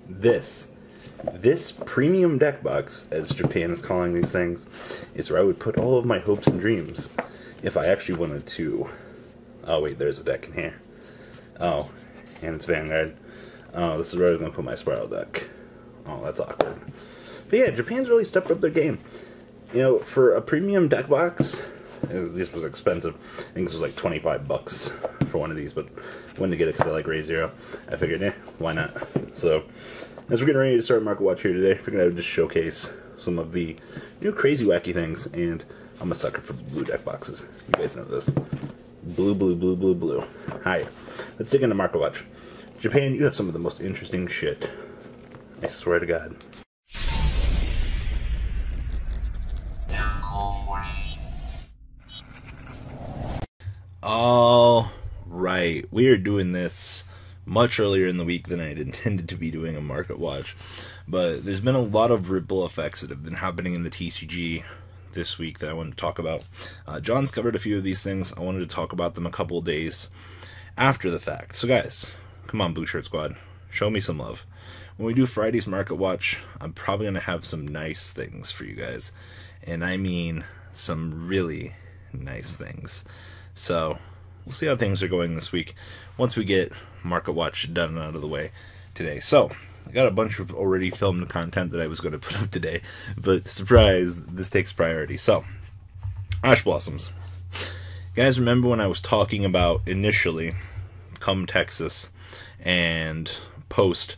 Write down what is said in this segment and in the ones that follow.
This premium deck box, as Japan is calling these things, is where I would put all of my hopes and dreams if I actually wanted to. Oh wait, there's a deck in here. Oh, and it's Vanguard. Oh, this is where I was going to put my Spiral deck. Oh, that's awkward. But yeah, Japan's really stepped up their game. You know, for a premium deck box, this was expensive. I think this was like $25 for one of these, but wanted to get it because I like Ray Zero. I figured, why not? So, as we're getting ready to start Market Watch here today, I figured I would just showcase some of the new crazy wacky things, and I'm a sucker for blue deck boxes. You guys know this. Blue, blue, blue, blue, blue. Hi. Let's dig into Market Watch. Japan, you have some of the most interesting shit. I swear to God. All right, we are doing this much earlier in the week than I'd intended to be doing a Market Watch, but there's been a lot of ripple effects that have been happening in the TCG this week that I wanted to talk about. John's covered a few of these things. I wanted to talk about them a couple of days after the fact. So guys, come on, Blue Shirt Squad, show me some love. When we do Friday's Market Watch, I'm probably going to have some nice things for you guys, and I mean some really nice things. So, we'll see how things are going this week once we get Market Watch done and out of the way today. So, I got a bunch of already filmed content that I was going to put up today, but surprise, this takes priority. So, Ash Blossoms. You guys remember when I was talking about initially, come Texas, and post,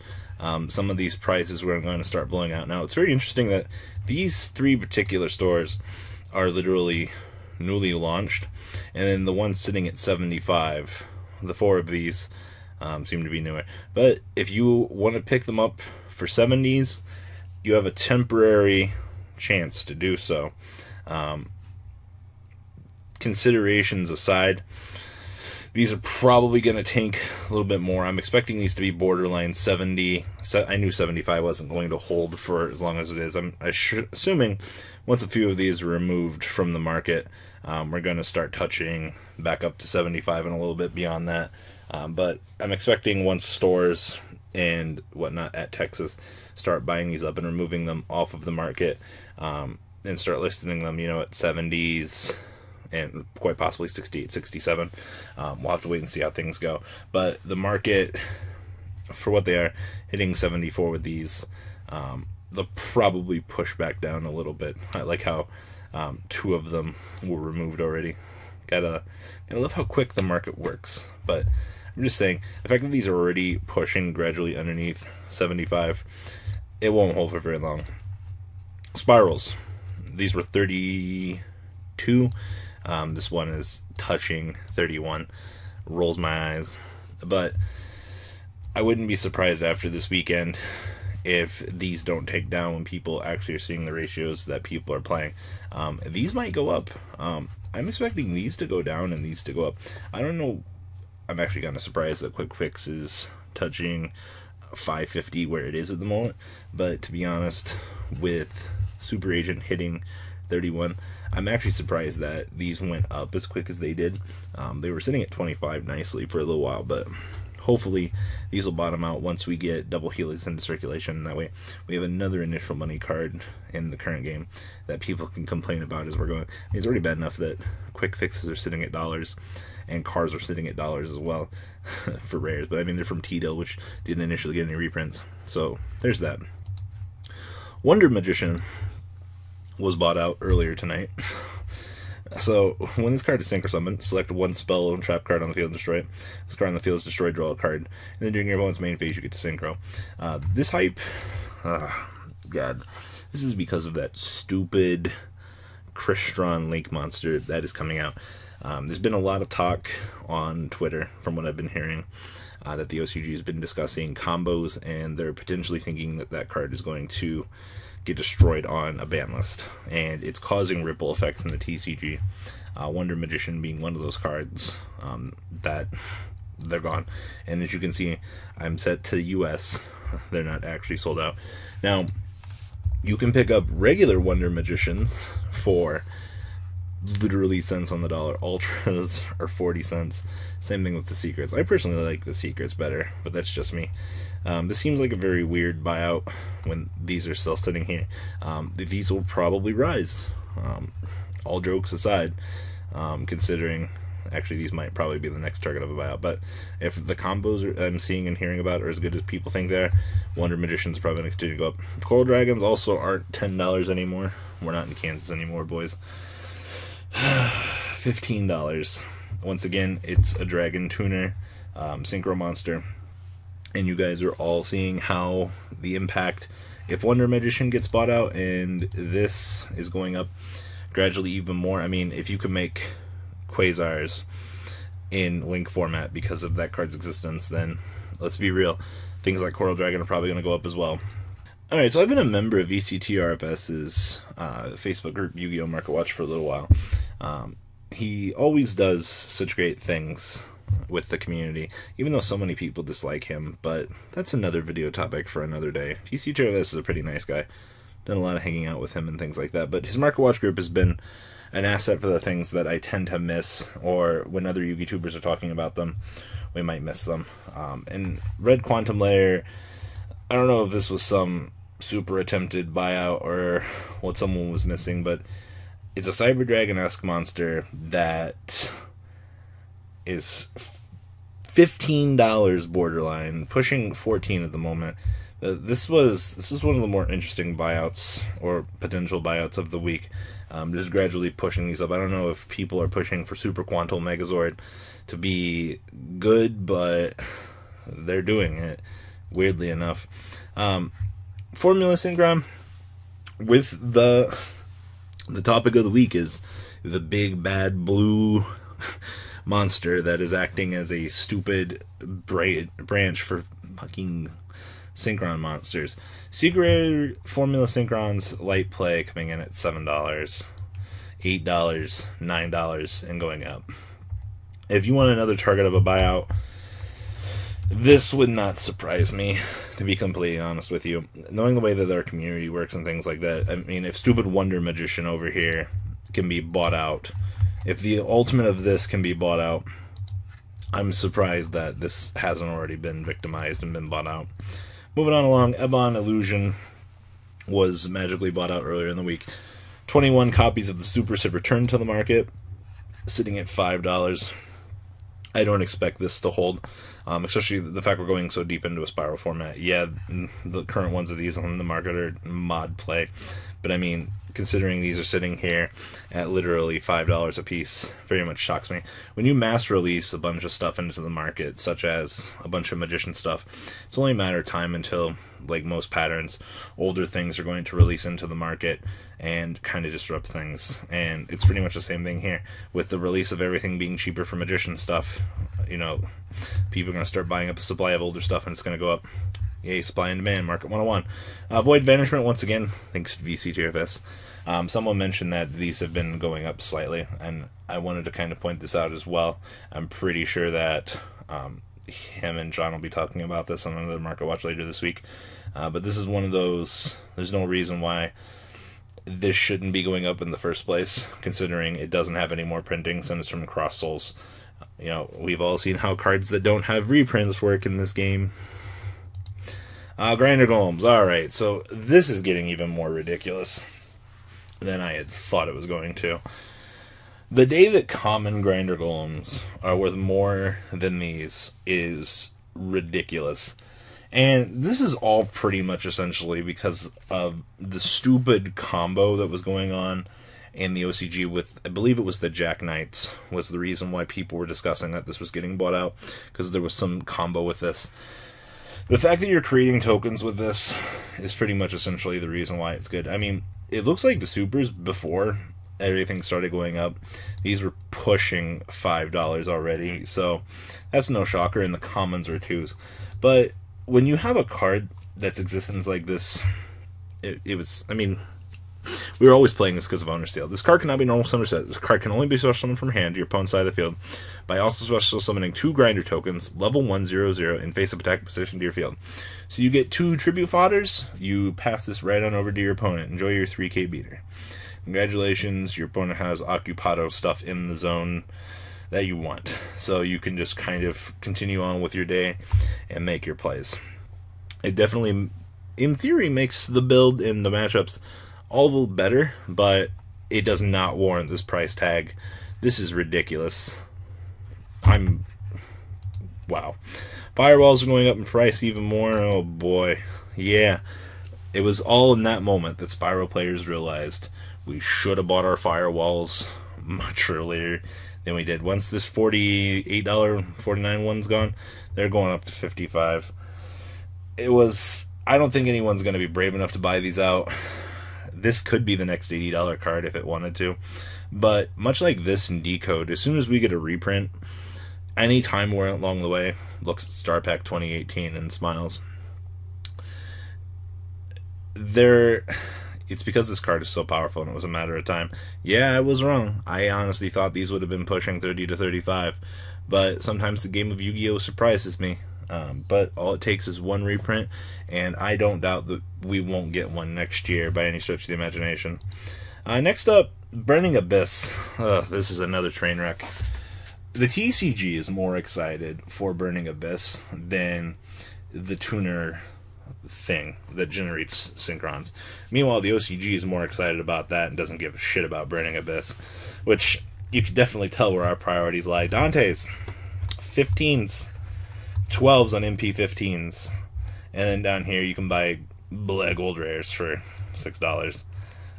some of these prices were going to start blowing out. Now, it's very interesting that these three particular stores are literally newly launched, and then the one sitting at 75, the four of these seem to be newer. But if you want to pick them up for 70s, you have a temporary chance to do so. Considerations aside, these are probably going to take a little bit more. I'm expecting these to be borderline 70. I knew 75 wasn't going to hold for as long as it is. I'm assuming once a few of these are removed from the market, we're going to start touching back up to 75 and a little bit beyond that. But I'm expecting once stores and whatnot at Texas start buying these up and removing them off of the market, and start listing them, at 70s, and quite possibly 68, 67. We'll have to wait and see how things go. But the market, for what they are, hitting 74 with these, they'll probably push back down a little bit. I like how two of them were removed already. Gotta love how quick the market works. But I'm just saying, the fact that these are already pushing gradually underneath 75, it won't hold for very long. Spirals. These were 32. This one is touching 31. Rolls my eyes. But I wouldn't be surprised after this weekend if these don't take down when people actually are seeing the ratios that people are playing. These might go up. I'm expecting these to go down and these to go up. I don't know. I'm actually kind of surprised that Quick Fix is touching 550 where it is at the moment. But to be honest, with Super Agent hitting 31, I'm actually surprised that these went up as quick as they did. They were sitting at 25 nicely for a little while, but hopefully these will bottom out once we get Double Helix into circulation. That way we have another initial money card in the current game that people can complain about as we're going. It's already bad enough that Quick Fixes are sitting at dollars and cars are sitting at dollars as well for rares, but I mean they're from Tito, which didn't initially get any reprints, so there's that. Wonder Magician was bought out earlier tonight. So when this card is Synchro summoned, select one spell and trap card on the field and destroy it. This card on the field is destroyed, draw a card, and then during your opponent's main phase you get to Synchro. This hype, God, this is because of that stupid Crystron Link monster that is coming out. There's been a lot of talk on Twitter, from what I've been hearing, that the OCG has been discussing combos, and they're potentially thinking that that card is going to get destroyed on a ban list, and it's causing ripple effects in the TCG. Wonder Magician being one of those cards that they're gone. And as you can see, I'm set to US. They're not actually sold out. Now, you can pick up regular Wonder Magicians for literally cents on the dollar. Ultras are 40 cents. Same thing with the Secrets. I personally like the Secrets better, but that's just me. This seems like a very weird buyout when these are still sitting here. These will probably rise, all jokes aside, considering actually these might probably be the next target of a buyout. But if the combos I'm seeing and hearing about are as good as people think they are, Wonder Magician's probably going to continue to go up. Coral Dragons also aren't $10 anymore. We're not in Kansas anymore, boys. $15. Once again, it's a dragon tuner, synchro monster, and you guys are all seeing how the impact, if Wonder Magician gets bought out and this is going up gradually even more. I mean, if you could make Quasars in Link format because of that card's existence, then let's be real, things like Coral Dragon are probably going to go up as well. Alright, so I've been a member of VCTRFS's Facebook group, Yu-Gi-Oh! Market Watch, for a little while. He always does such great things with the community, even though so many people dislike him, but that's another video topic for another day. VCTRFS is a pretty nice guy. Done a lot of hanging out with him and things like that, but his Market Watch group has been an asset for the things that I tend to miss, or when other YouTubers are talking about them, we might miss them. And Red Quantum Layer, I don't know if this was some super attempted buyout or what someone was missing, but it's a Cyber Dragon-esque monster that is $15 borderline, pushing $14 at the moment. This was one of the more interesting buyouts, or potential buyouts of the week. Just gradually pushing these up. I don't know if people are pushing for Super Quantum Megazord to be good, but they're doing it, weirdly enough. Formula Synchron, with the topic of the week is the big bad blue monster that is acting as a stupid branch for fucking Synchron monsters. Secret Formula Synchron's light play coming in at $7, $8, $9, and going up. If you want another target of a buyout, this would not surprise me, to be completely honest with you. Knowing the way that our community works and things like that, I mean, if Stupid Wonder Magician over here can be bought out, if the ultimate of this can be bought out, I'm surprised that this hasn't already been victimized and been bought out. Moving on along, Ebon Illusion was magically bought out earlier in the week. 21 copies of the Supers have returned to the market, sitting at $5. I don't expect this to hold, especially the fact we're going so deep into a spiral format. Yeah, the current ones of these on the market are mod play, but I mean, considering these are sitting here at literally $5 a piece, very much shocks me. When you mass release a bunch of stuff into the market, such as a bunch of Magician stuff, it's only a matter of time until, like most patterns, older things are going to release into the market and kind of disrupt things. And it's pretty much the same thing here. With the release of everything being cheaper for Magician stuff, you know, people are going to start buying up a supply of older stuff and it's going to go up. Yay, supply and demand, Market 101. Void Vanishment, once again, thanks to VCTRFS. Someone mentioned that these have been going up slightly, and I wanted to kind of point this out as well. I'm pretty sure that him and John will be talking about this on another Market Watch later this week. But this is one of those, there's no reason why this shouldn't be going up in the first place, considering it doesn't have any more printings and it's from Cross Souls. You know, we've all seen how cards that don't have reprints work in this game. Grinder Golems, alright, so this is getting even more ridiculous than I had thought it was going to. The day that common Grinder Golems are worth more than these is ridiculous. And this is all pretty much essentially because of the stupid combo that was going on in the OCG with, I believe it was the Jack Knights, was the reason why people were discussing that this was getting bought out, because there was some combo with this. The fact that you're creating tokens with this is pretty much essentially the reason why it's good. I mean, it looks like the Supers, before everything started going up, these were pushing $5 already, so that's no shocker, and the commons are 2s. But when you have a card that's existence like this, it was, I mean, we were always playing this because of Owner Steal. This card cannot be normal summon set. This card can only be special summoned from hand to your opponent's side of the field by also special summoning 2 Grinder tokens, level 1/0/0, in face-up attack position to your field. So you get 2 tribute fodders, you pass this right on over to your opponent. Enjoy your 3k beater. Congratulations, your opponent has Occupado stuff in the zone that you want. So you can just kind of continue on with your day and make your plays. It definitely, in theory, makes the build and the matchups all the better, but it does not warrant this price tag. This is ridiculous. Wow. Firewalls are going up in price even more. Oh boy. Yeah. It was all in that moment that Spyro players realized we should have bought our firewalls much earlier than we did. Once this $48.49 one's gone, they're going up to $55. I don't think anyone's going to be brave enough to buy these out. This could be the next $80 card if it wanted to. But much like this in Decode, as soon as we get a reprint, any time we're along the way, looks at Star Pack 2018 and smiles. It's because this card is so powerful and it was a matter of time. Yeah, I was wrong. I honestly thought these would have been pushing 30 to 35. But sometimes the game of Yu-Gi-Oh! Surprises me. But all it takes is one reprint, and I don't doubt that we won't get one next year by any stretch of the imagination. Next up, Burning Abyss. This is another train wreck. The TCG is more excited for Burning Abyss than the tuner thing that generates Synchrons. Meanwhile, the OCG is more excited about that and doesn't give a shit about Burning Abyss, which you can definitely tell where our priorities lie. Dante's 15s, 12s on MP15s, and then down here you can buy black gold rares for $6.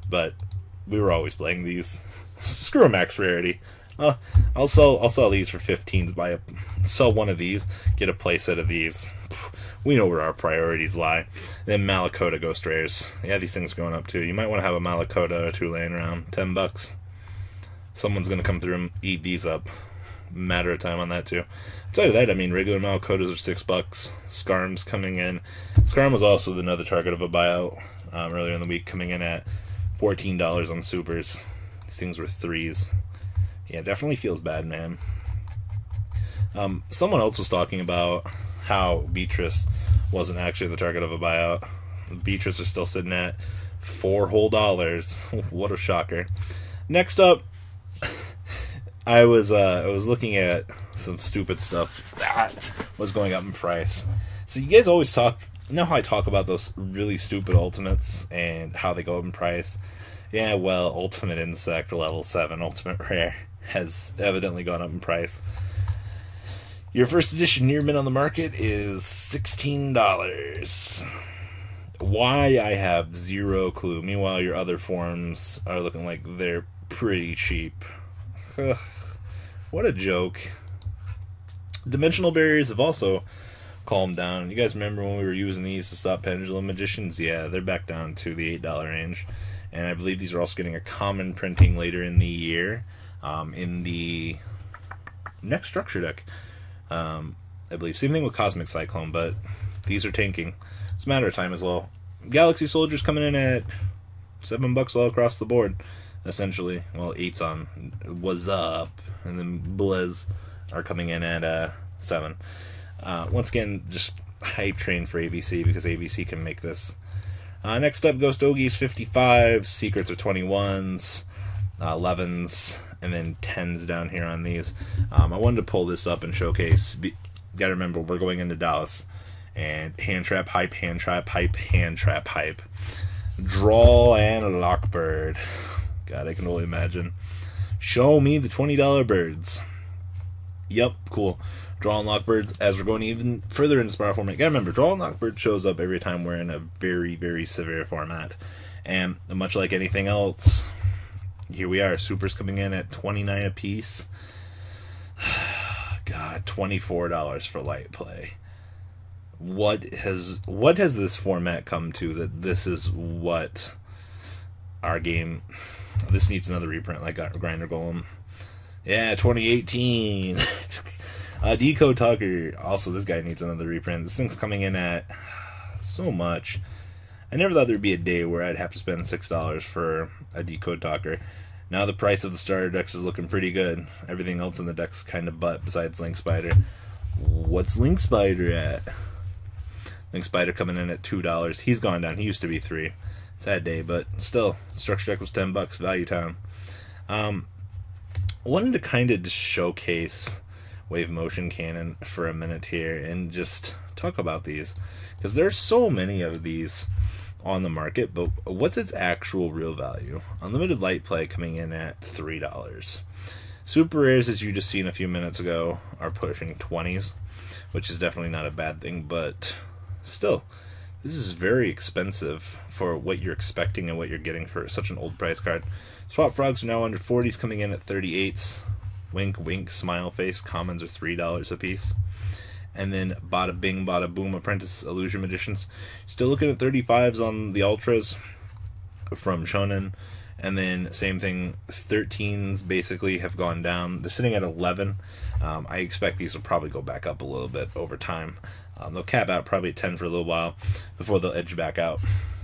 But we were always playing these. Screw a max rarity. I'll sell these for 15s. Sell one of these, get a playset of these. We know where our priorities lie. Then Malakota Ghost Rares. Yeah, these things are going up too. You might want to have a Malakota or two laying around. $10. Someone's gonna come through and eat these up. Matter of time on that too. Outside of that, I mean, regular Malakotas are $6. Skarm's coming in. Skarm was also another target of a buyout earlier in the week, coming in at $14 on supers. These things were 3s. Yeah, definitely feels bad, man. Someone else was talking about how Beatrice wasn't actually the target of a buyout. Beatrice is still sitting at $4 whole. What a shocker. Next up, I was looking at some stupid stuff that was going up in price. So you guys always talk, you know how I talk about those really stupid ultimates and how they go up in price? Yeah, well, Ultimate Insect level 7 Ultimate Rare has evidently gone up in price. Your first edition Nearman on the market is $16. Why, I have zero clue. Meanwhile, your other forms are looking like they're pretty cheap. Ugh, what a joke. Dimensional barriers have also calmed down. You guys remember when we were using these to stop Pendulum Magicians? Yeah, they're back down to the $8 range. And I believe these are also getting a common printing later in the year. In the next structure deck. I believe. Same thing with Cosmic Cyclone, but these are tanking. It's a matter of time as well. Galaxy Soldiers coming in at $7 all across the board, essentially. Well, 8's on What's Up, and then Blizz are coming in at 7. Once again, just hype train for ABC because ABC can make this. Next up, Ghost Ogie's 55, Secrets are 21s, 11s, and then 10s down here on these. I wanted to pull this up and showcase. Gotta remember, we're going into Dallas. And hand trap, hype, hand trap, hype, hand trap, hype. Draw and Lockbird. God, I can only imagine. Show me the $20 birds. Yep, cool. Draw and Lockbirds, as we're going even further into Spiral format. Gotta remember, Draw and Lockbird shows up every time we're in a very, very severe format. And much like anything else, here we are. Supers coming in at $29 a piece. God, $24 for light play. What has this format come to that this is what our game... This needs another reprint like Grinder Golem. Yeah, 2018. Decode Tucker. Also, this guy needs another reprint. This thing's coming in at so much. I never thought there'd be a day where I'd have to spend $6 for a Decode Talker. Now the price of the starter decks is looking pretty good. Everything else in the deck's kind of butt besides Link Spider. What's Link Spider at? Link Spider coming in at $2. He's gone down. He used to be $3. Sad day, but still, structure deck was $10. Value time. Wanted to kind of just showcase Wave Motion Cannon for a minute here and just talk about these, because there's so many of these on the market, but what's its actual real value? Unlimited Light Play coming in at $3. Super rares, as you just seen a few minutes ago, are pushing 20s, which is definitely not a bad thing, but still, this is very expensive for what you're expecting and what you're getting for such an old price card. Swap Frogs are now under 40s, coming in at 38s. Wink Wink Smile Face commons are $3 a piece. And then Bada Bing Bada Boom Apprentice Illusion Magicians, still looking at 35s on the Ultras from Shonen. And then same thing, 13s basically have gone down. They're sitting at 11. I expect these will probably go back up a little bit over time. They'll cap out probably at 10 for a little while before they'll edge back out.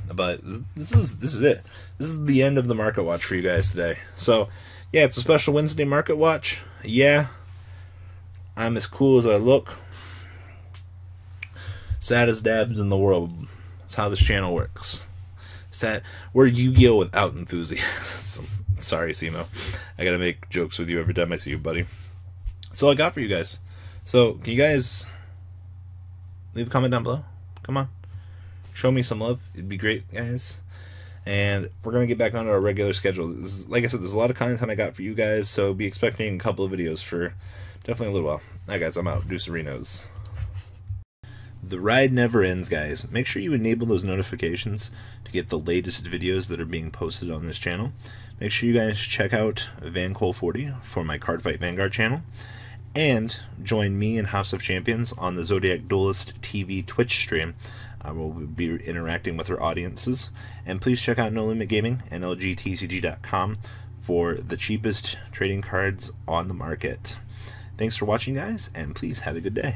But this is it. This is the end of the market watch for you guys today. So yeah, it's a special Wednesday market watch. Yeah, I'm as cool as I look. Saddest dabs in the world. That's how this channel works. Sad. We're Yu-Gi-Oh without enthusiasm. Sorry, Simo. I gotta make jokes with you every time I see you, buddy. That's all I got for you guys. So, can you guys leave a comment down below? Come on. Show me some love. It'd be great, guys. And we're going to get back onto our regular schedule. Like I said, there's a lot of content I got for you guys, so be expecting a couple of videos for definitely a little while. Alright, guys, I'm out. Deucerinos. The ride never ends, guys. Make sure you enable those notifications to get the latest videos that are being posted on this channel. Make sure you guys check out VanCole40 for my Cardfight Vanguard channel. And join me and House of Champions on the Zodiac Duelist TV Twitch stream. We'll be interacting with our audiences. And please check out No Limit Gaming and LGTCG.com for the cheapest trading cards on the market. Thanks for watching, guys, and please have a good day.